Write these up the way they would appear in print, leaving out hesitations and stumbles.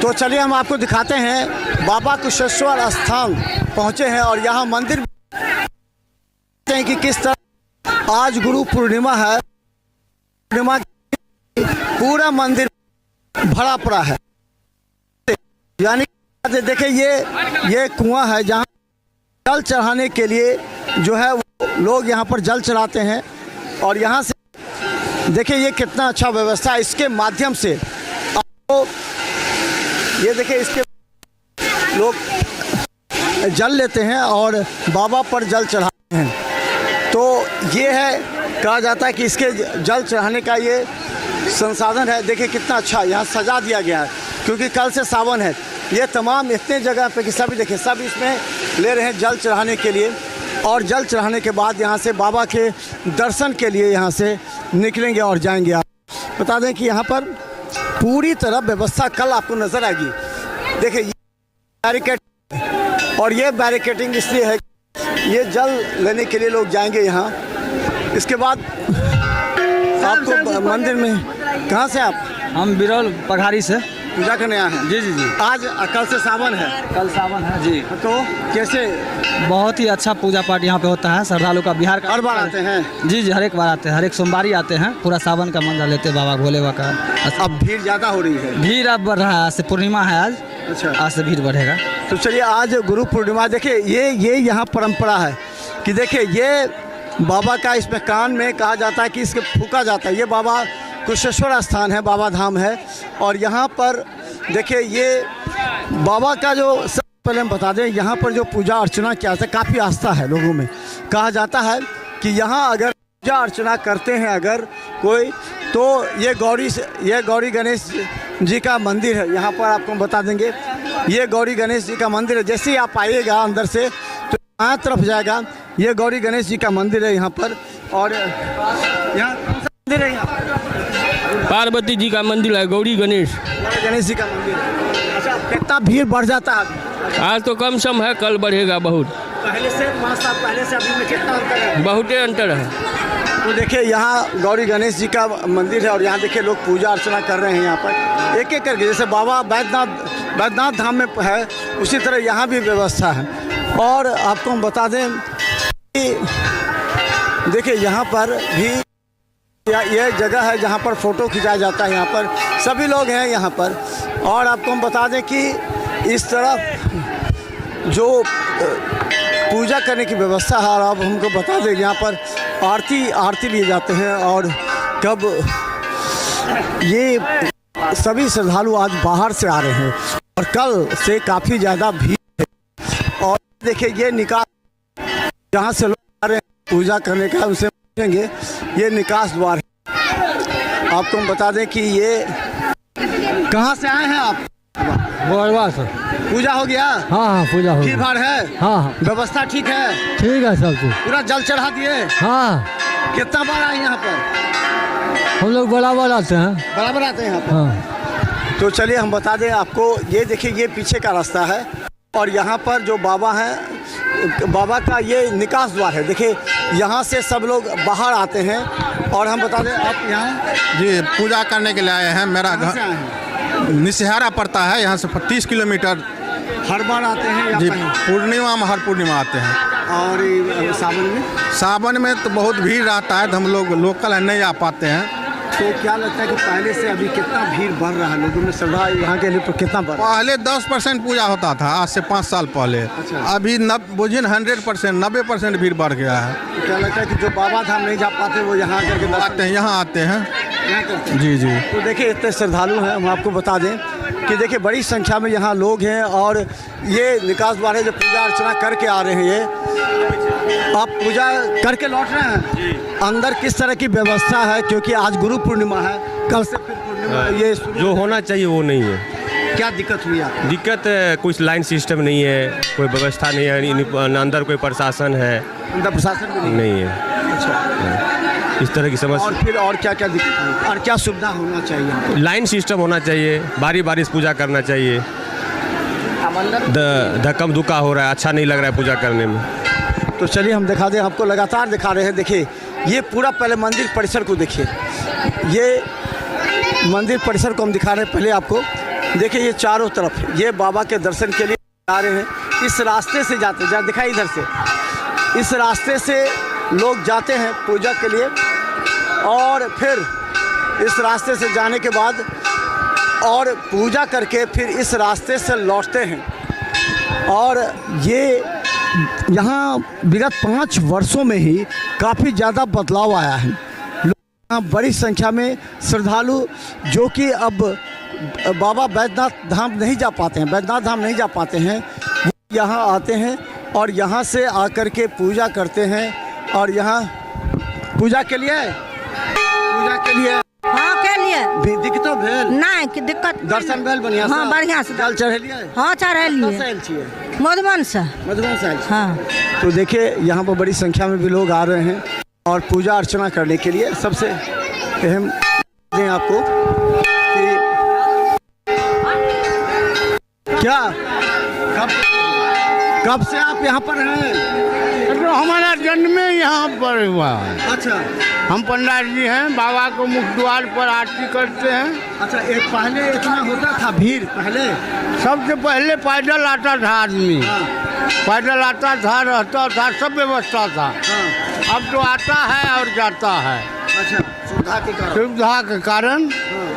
तो चलिए हम आपको दिखाते हैं बाबा कुशेश्वर स्थान पहुंचे हैं और यहाँ मंदिर हैं कि किस तरह आज गुरु पूर्णिमा है। पूर्णिमा पूरा मंदिर भरा पड़ा है, यानी देखिए ये कुआं है जहाँ जल चढ़ाने के लिए जो है वो लोग यहाँ पर जल चढ़ाते हैं। और यहाँ से देखिए ये कितना अच्छा व्यवस्था है, इसके माध्यम से आपको ये देखिए इसके लोग जल लेते हैं और बाबा पर जल चढ़ाते हैं। तो ये है, कहा जाता है कि इसके जल चढ़ाने का ये संसाधन है। देखिए कितना अच्छा यहाँ सजा दिया गया है, क्योंकि कल से सावन है। ये तमाम इतने जगह पे कि सभी देखिए सब इसमें ले रहे हैं जल चढ़ाने के लिए। और जल चढ़ाने के बाद यहाँ से बाबा के दर्शन के लिए यहाँ से निकलेंगे और जाएंगे। आप बता दें कि यहाँ पर पूरी तरह व्यवस्था कल आपको नज़र आएगी। देखिए ये बैरिकेड, और ये बैरिकेडिंग इसलिए है ये जल लेने के लिए लोग जाएंगे यहाँ। इसके बाद आपको मंदिर में, कहाँ से आप? हम बिरौल पघारी से पूजा करने आए हैं। जी जी जी। आज कल से सावन है। कल सावन है जी। तो कैसे? बहुत ही अच्छा पूजा पाठ यहाँ पे होता है। श्रद्धालु का बिहार का हर बार आते हैं? जी जी, हर एक बार आते हैं, हर एक सोमवारी आते हैं। पूरा सावन का मंजा लेते हैं बाबा भोले बाबा का। अब भीड़ ज़्यादा हो रही है? भीड़ अब बढ़ रहा है, आज से पूर्णिमा है आज। अच्छा, आज से भीड़ बढ़ेगा। तो चलिए आज गुरु पूर्णिमा, देखिए ये यहाँ परंपरा है कि देखिए ये बाबा का इसमें कान में कहा जाता है कि इसके फूका जाता है। ये बाबा कुशेश्वर स्थान है, बाबा धाम है। और यहाँ पर देखिए ये बाबा का जो, सब पहले हम बता दें यहाँ पर जो पूजा अर्चना किया जाता है, काफ़ी आस्था है लोगों में। कहा जाता है कि यहाँ अगर पूजा अर्चना करते हैं अगर कोई, तो ये गौरी गणेश जी का मंदिर है। यहाँ पर आपको हम बता देंगे ये गौरी गणेश जी का मंदिर है। जैसे ही आप आइएगा अंदर से तो यहाँ तरफ जाएगा, ये गौरी गणेश जी का मंदिर है यहाँ पर। और यहाँ कौन सा मंदिर है? यहाँ पार्वती जी का मंदिर है, गौरी गणेश जी का मंदिर है। अच्छा, कितना भीड़ बढ़ जाता है? आज तो कम सम है, कल बढ़ेगा बहुत। पहले से 5 साल पहले से अभी में कितना अंतर है? बहुत अंतर है। तो देखिए यहाँ गौरी गणेश जी का मंदिर है और यहाँ देखिए लोग पूजा अर्चना कर रहे हैं यहाँ पर एक एक करके। जैसे बाबा बैद्यनाथ धाम में है उसी तरह यहाँ भी व्यवस्था है। और आपको हम बता दें कि देखिए यहाँ पर भी यह जगह है जहाँ पर फ़ोटो खिंचाया जाता है। यहाँ पर सभी लोग हैं यहाँ पर। और आपको हम बता दें कि इस तरफ जो पूजा करने की व्यवस्था है, और आप हमको बता दें यहाँ पर आरती लिए जाते हैं। और कब ये सभी श्रद्धालु आज बाहर से आ रहे हैं और कल से काफ़ी ज़्यादा भीड़ है। और देखिए ये निकास, जहाँ से लोग आ रहे हैं पूजा करने का, उनसे पूछेंगे। ये निकास द्वार है। आपको हम बता दें कि ये कहाँ से आए हैं आप? बोलवा सर। पूजा हो गया? हाँ पूजा हो भीड़ भाड़ है? हाँ व्यवस्था ठीक है? ठीक है सब कुछ। पूरा जल चढ़ा दिए? हाँ। कितना बार आए यहाँ पर? हम लोग बराबर आते हैं। बराबर आते हैं यहाँ पर? हाँ। तो चलिए हम बता दें आपको, ये देखिए ये पीछे का रास्ता है और यहाँ पर जो बाबा हैं, बाबा का ये निकास द्वार है। देखिए यहाँ से सब लोग बाहर आते हैं। और हम बता दें आप यहाँ जी पूजा करने के लिए आए हैं। मेरा घर निसहारा पड़ता है, यहाँ से 30 किलोमीटर। हर बार आते हैं या जी कहीं? पूर्णिमा में, हर पूर्णिमा आते हैं। और सावन में तो बहुत भीड़ रहता है, तो हम लोग लोकल है नहीं आ पाते हैं। तो क्या लगता है कि पहले से अभी कितना भीड़ बढ़ रहा है लोगों में श्रद्धा यहाँ के लिए, तो कितना बढ़ रहा है? पहले 10% पूजा होता था, आज से 5 साल पहले। अच्छा। अभी बुझिए 100%, 90% भीड़ बढ़ गया है। तो क्या लगता है कि जो बाबा धाम नहीं जा पाते वो यहाँ करके आते हैं, यहाँ आते हैं। यहाँ करते हैं? जी जी। तो देखिए इतने श्रद्धालु हैं, हम आपको बता दें कि देखिए बड़ी संख्या में यहाँ लोग हैं। और ये निकास द्वार है जो पूजा अर्चना करके आ रहे हैं। ये आप पूजा करके लौट रहे हैं? अंदर किस तरह की व्यवस्था है, क्योंकि आज गुरु पूर्णिमा है, कल से फिर पूर्णिमा, ये जो होना चाहिए वो नहीं है। क्या दिक्कत हुई आपको? दिक्कत कुछ लाइन सिस्टम नहीं है, कोई व्यवस्था नहीं है, अंदर कोई प्रशासन है अंदर प्रशासन भी नहीं है। अच्छा, इस तरह की समस्या। और फिर और क्या क्या दिक्कत हुई और क्या सुविधा होना चाहिए? लाइन सिस्टम होना चाहिए, बारी बारी से पूजा करना चाहिए। धक्कम धुक्का हो रहा है, अच्छा नहीं लग रहा है पूजा करने में। तो चलिए हम दिखा दें आपको, लगातार दिखा रहे हैं। देखिए ये पूरा पहले मंदिर परिसर को देखिए, ये मंदिर परिसर को हम दिखा रहे हैं पहले आपको। देखिए ये चारों तरफ ये बाबा के दर्शन के लिए आ रहे हैं। इस रास्ते से जाते हैं, दिखाई इधर से, इस रास्ते से लोग जाते हैं पूजा के लिए और फिर इस रास्ते से जाने के बाद और पूजा करके फिर इस रास्ते से लौटते हैं। और ये यहाँ विगत 5 वर्षों में ही काफ़ी ज़्यादा बदलाव आया है। लोग यहाँ बड़ी संख्या में श्रद्धालु जो कि अब बाबा बैद्यनाथ धाम नहीं जा पाते हैं, बैद्यनाथ धाम नहीं जा पाते हैं, वो यहाँ आते हैं और यहाँ से आकर के पूजा करते हैं। और यहाँ पूजा के लिए हाँ के लिए दिक्कत भेल नहीं कि दिक्कत दर्शन भेल बढ़िया से? हाँ बढ़िया से जल चढ़ेलिए? हाँ चढ़ेलिए मधुबन से। मधुबन से हाँ तो देखिए यहाँ पर बड़ी संख्या में भी लोग आ रहे हैं और पूजा अर्चना करने के लिए। सबसे अहम दें आपको कि क्या कब से आप यहाँ पर हैं? तो हमारा जन्म यहाँ पर हुआ है। अच्छा हम पंडित जी हैं, बाबा को मुख्य द्वार पर आरती करते हैं। अच्छा, एक पहले इतना होता था भीड़? पहले सबसे पहले पैदल आता था आदमी, पैदल आता था, रहता था, सब व्यवस्था था। अब तो आता है और जाता है। अच्छा, सुविधा के कारण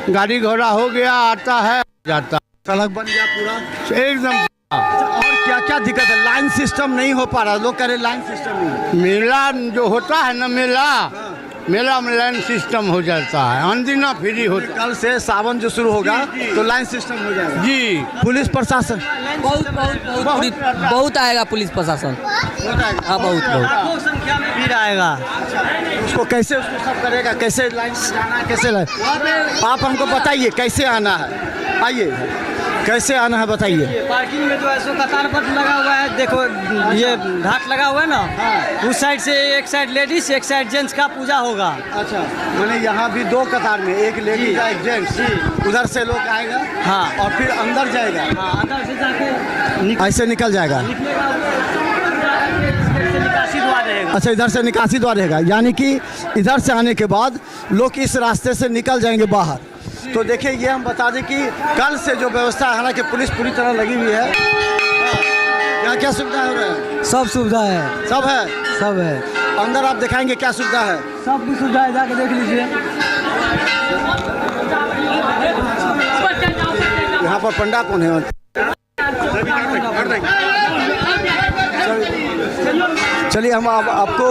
गाड़ी घोड़ा हो गया, आता है जाता है। सड़क बन गया पूरा एकदम। और क्या क्या दिक्कत है? लाइन सिस्टम नहीं हो पा रहा, लोग कह रहे लाइन सिस्टम नहीं। मेला जो होता है ना, मेला में लाइन सिस्टम हो जाता है, अनदिना फ्री होता है। कल से सावन जो शुरू होगा तो लाइन सिस्टम हो जाएगा जी। पुलिस प्रशासन बहुत आएगा पुलिस प्रशासन। हाँ बहुत संख्या में भीड़ आएगा। उसको कैसे उसको सब करेगा, कैसे लाइन से जाना है, कैसे आप हमको बताइए कैसे आना है। आइए, कैसे आना है बताइए। पार्किंग में जो है सो कतारबद्ध लगा हुआ है, देखो ये घाट लगा हुआ है ना, उस साइड से एक साइड लेडीज एक साइड जेंट्स का पूजा होगा। अच्छा, मैंने यहाँ भी 2 कतार में, एक लेडीज का एक जेंट्स, उधर से लोग आएगा हाँ और फिर अंदर जाएगा। हाँ अंदर से जाके ऐसे निकल जाएगा। निकासी द्वार रहेगा। अच्छा, इधर से निकासी द्वार रहेगा, यानी कि इधर से आने के बाद लोग इस रास्ते से निकल जाएंगे बाहर। तो देखिए ये हम बता दें कि कल से जो व्यवस्था है, हालांकि पुलिस पूरी तरह लगी हुई है। क्या क्या सुविधा हो रहा है? सब सुविधा है, सब है, सब है। अंदर आप दिखाएंगे क्या सुविधा है? सब भी सुविधा है, जाके देख लीजिए। यहाँ पर पंडा कौन है? चलिए हम आपको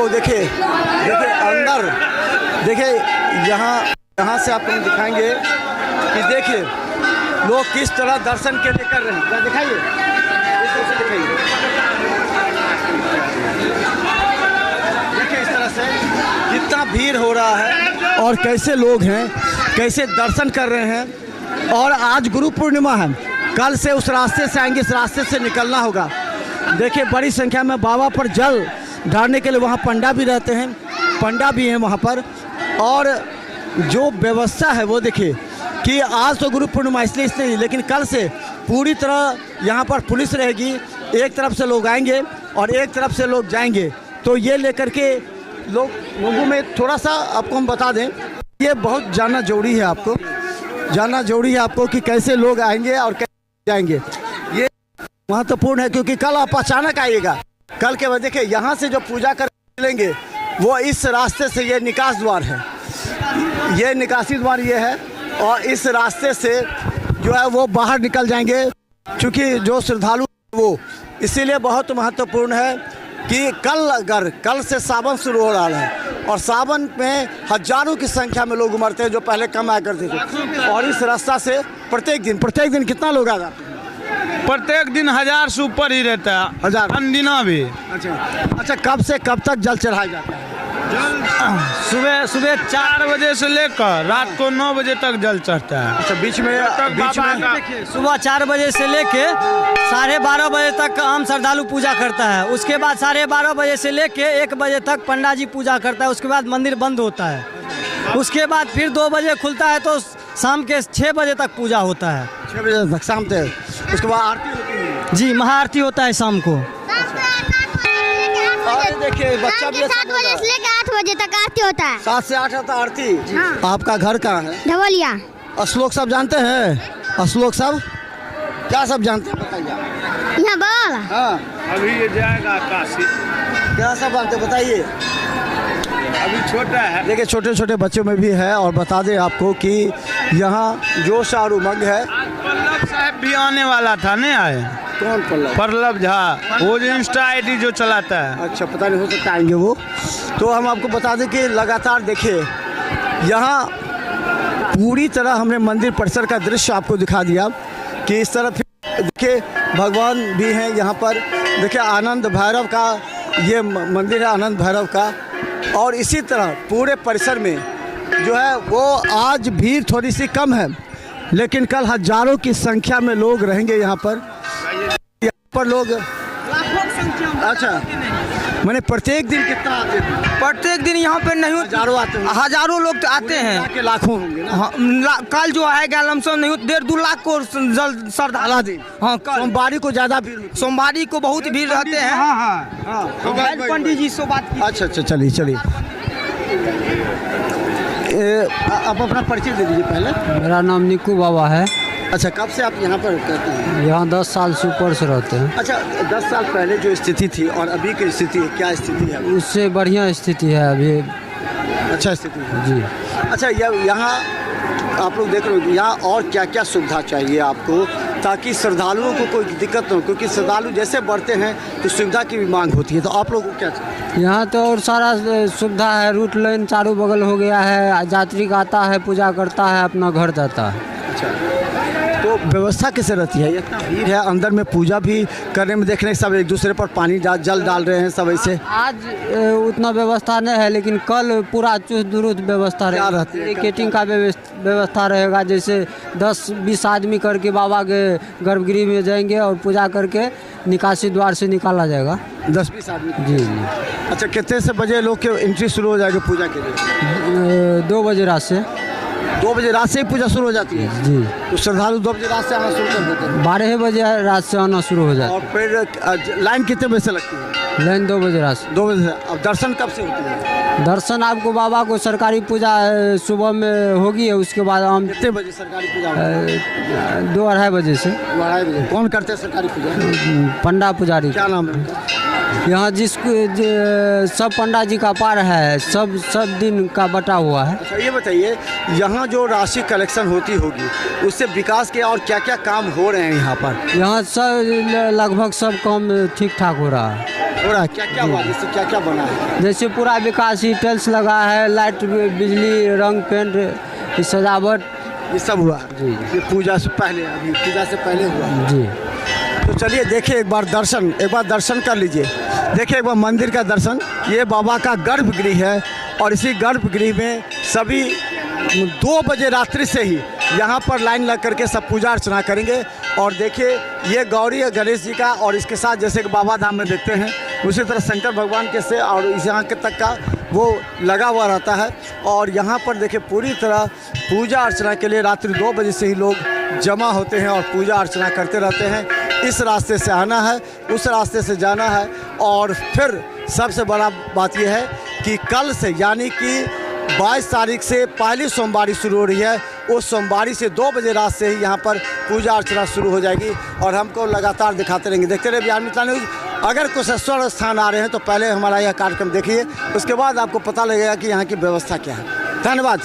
देखिए अंदर देखिए यहाँ से आपको हम दिखाएंगे कि देखिए लोग किस तरह दर्शन के लिए कर रहे हैं। क्या दिखाइए, इस तरह से दिखाइए। देखिए इस तरह से कितना भीड़ हो रहा है और कैसे लोग हैं, कैसे दर्शन कर रहे हैं। और आज गुरु पूर्णिमा है, कल से उस रास्ते से आएंगे, इस रास्ते से निकलना होगा। देखिए बड़ी संख्या में बाबा पर जल ढारने के लिए वहाँ पंडा भी रहते हैं, पंडा भी हैं वहाँ पर। और जो व्यवस्था है वो देखिए कि आज तो गुरु पूर्णिमा इसलिए नहीं, लेकिन कल से पूरी तरह यहाँ पर पुलिस रहेगी। एक तरफ से लोग आएंगे और एक तरफ से लोग जाएंगे। तो ये लेकर के लोगों में थोड़ा सा आपको हम बता दें, ये बहुत जानना जरूरी है, आपको जानना जरूरी है आपको कि कैसे लोग आएंगे और कैसे जाएंगे। ये महत्वपूर्ण है क्योंकि कल आप अचानक आइएगा। कल के बाद देखिए यहाँ से जो पूजा कर लेंगे वो इस रास्ते से, ये निकास द्वार है, ये निकासी द्वार ये है। और इस रास्ते से जो है वो बाहर निकल जाएंगे, क्योंकि जो श्रद्धालु वो इसीलिए बहुत महत्वपूर्ण है कि कल से सावन शुरू हो रहा है और सावन में हजारों की संख्या में लोग उमड़ते हैं जो पहले कम आया करते थे। और इस रास्ता से प्रत्येक दिन कितना लोग आ जाते हैं? प्रत्येक दिन 1000 से ऊपर ही रहता है, 1000 अनदिना भी। अच्छा, कब से कब तक जल चढ़ाया जाता है? सुबह 4 बजे से लेकर रात को 9 बजे तक जल चढ़ता है। अच्छा, बीच में देखिए सुबह 4 बजे से लेके 12:30 बजे तक आम श्रद्धालु पूजा करता है। उसके बाद 12:30 बजे से लेके 1 बजे तक पंडा जी पूजा करता है। उसके बाद मंदिर बंद होता है। उसके बाद फिर 2 बजे खुलता है तो शाम के 6 बजे तक पूजा होता है। 6 बजे तक शाम तक। उसके बाद आरती होती है जी, महाआरती होता है शाम को। और देखिए बच्चा भी 7 बजे से लेकर 8 बजे तक आरती होता है। 7 से 8 तक आरती। हाँ। आपका घर कहाँ है? ढवलिया। अश्लोक साहब जानते हैं? अश्लोक साहब क्या सब जानते हैं बताइए। यहाँ बाल हाँ अभी ये जाएगा काशी, क्या सब जानते हैं बताइए। अभी छोटा है। देखिए छोटे छोटे बच्चों में भी है। और बता दें आपको कि यहाँ जोश और उमंग है। पल्लव साहब भी आने वाला था, नहीं आए? कौन पल्लव? पल्लव झा, वो जो इंस्टा आईडी जो चलाता है। अच्छा पता नहीं, हो सकता आएंगे वो। तो हम आपको बता दें कि लगातार देखिए यहाँ पूरी तरह हमने मंदिर परिसर का दृश्य आपको दिखा दिया कि इस तरफ देखिए भगवान भी हैं यहाँ पर। देखिए आनंद भैरव का ये मंदिर है, आनंद भैरव का। और इसी तरह पूरे परिसर में जो है वो आज भीड़ थोड़ी सी कम है, लेकिन कल हजारों की संख्या में लोग रहेंगे यहाँ पर लोग। अच्छा मैंने प्रत्येक दिन कितना आते हैं? प्रत्येक दिन यहाँ पे नहीं हजारों आते हैं। हजारों लोग तो आते हैं। के लाखों होंगे ना? हाँ, कल जो आएगा लमसम नहीं 1.5-2 लाख को श्रद्धालु दिन। हाँ कल सोमवारी को ज्यादा भीड़ होती है। सोमवारी को बहुत भीड़ रहते हैं। हाँ हाँ हाँ पंडित जी से बात की। अच्छा अच्छा चलिए चलिए। आप अपना परिचय दे दीजिए पहले। मेरा नाम निक्कू बाबा है। अच्छा कब से आप यहाँ पर कहते हैं? यहाँ 10 साल से ऊपर से रहते हैं। अच्छा 10 साल पहले जो स्थिति थी और अभी की स्थिति है, क्या स्थिति है? उससे बढ़िया स्थिति है अभी। अच्छा स्थिति है जी। अच्छा यहाँ आप लोग देख रहे हो कि यहाँ और क्या क्या सुविधा चाहिए आपको ताकि श्रद्धालुओं को कोई दिक्कत न हो, क्योंकि श्रद्धालु जैसे बढ़ते हैं तो सुविधा की भी मांग होती है। तो आप लोगों को क्या चाहिए? यहाँ तो और सारा सुविधा है। रूट लाइन चारों बगल हो गया है। यात्री आता है, पूजा करता है, अपना घर जाता है। अच्छा तो व्यवस्था कैसे रहती है? इतना भीड़ है, अंदर में पूजा भी करने में देख रहे हैं सब एक दूसरे पर पानी जल डाल रहे हैं सब ऐसे। आज उतना व्यवस्था नहीं है, लेकिन कल पूरा चुस्त दुरुस्त व्यवस्था रहेगी। कैटरिंग का व्यवस्था रहेगा। जैसे 10-20 आदमी करके बाबा के गर्भगृह में जाएंगे और पूजा करके निकासी द्वार से निकाला जाएगा। 10-20 आदमी? जी जी। अच्छा कितने से बजे लोग के एंट्री शुरू हो जाएगी पूजा के लिए? 2 बजे रात से। 2 बजे रात से ही पूजा शुरू हो जाती है? जी। तो श्रद्धालु 2 बजे रात से आना शुरू कर देते हैं? 12 बजे रात से आना शुरू हो जाता और फिर लाइन कितने बजे से लगती है? लाइन 2 बजे रात से। 2 बजे से। अब दर्शन कब से होती है? दर्शन आपको बाबा को सरकारी पूजा सुबह में होगी है, उसके बाद हम कितने बजे सरकारी पूजा होती है? 2-2:30 बजे से। 2-2:30 बजे। कौन करते हैं सरकारी पूजा? पंडा पुजारी। क्या नाम है? यहाँ सब पंडा जी का पार है, सब दिन का बटा हुआ है। अच्छा ये बताइए यहाँ जो राशि कलेक्शन होती होगी उससे विकास के और क्या क्या काम हो रहे हैं यहाँ पर? यहाँ सब लगभग सब काम ठीक ठाक हो रहा है। हो रहा है? क्या क्या हुआ? जैसे क्या क्या बना है? जैसे पूरा विकास ही टेल्स लगा है, लाइट, बिजली, रंग पेंट, सजावट, ये सब हुआ जी। ये पूजा से पहले, अभी पूजा से पहले हुआ जी। तो चलिए देखिए एक बार दर्शन कर लीजिए। देखिए एक बार मंदिर का दर्शन। ये बाबा का गर्भगृह है और इसी गर्भगृह में सभी 2 बजे रात्रि से ही यहाँ पर लाइन लग करके सब पूजा अर्चना करेंगे। और देखिए ये गौरी है गणेश जी का, और इसके साथ जैसे कि बाबा धाम में देखते हैं उसी तरह शंकर भगवान के से और इस यहाँ के तक का वो लगा हुआ रहता है। और यहाँ पर देखिए पूरी तरह पूजा अर्चना के लिए रात्रि 2 बजे से ही लोग जमा होते हैं और पूजा अर्चना करते रहते हैं। इस रास्ते से आना है, उस रास्ते से जाना है। और फिर सबसे बड़ा बात यह है कि कल से यानी कि 22 तारीख से पहली सोमवारी शुरू हो रही है। उस सोमवारी से 2 बजे रात से ही यहाँ पर पूजा अर्चना शुरू हो जाएगी और हमको लगातार दिखाते रहेंगे। देखते रहिए बिहार मिथिला न्यूज़। अगर कुशेश्वर स्थान आ रहे हैं तो पहले हमारा यह कार्यक्रम देखिए, उसके बाद आपको पता लगेगा कि यहाँ की व्यवस्था क्या है। धन्यवाद।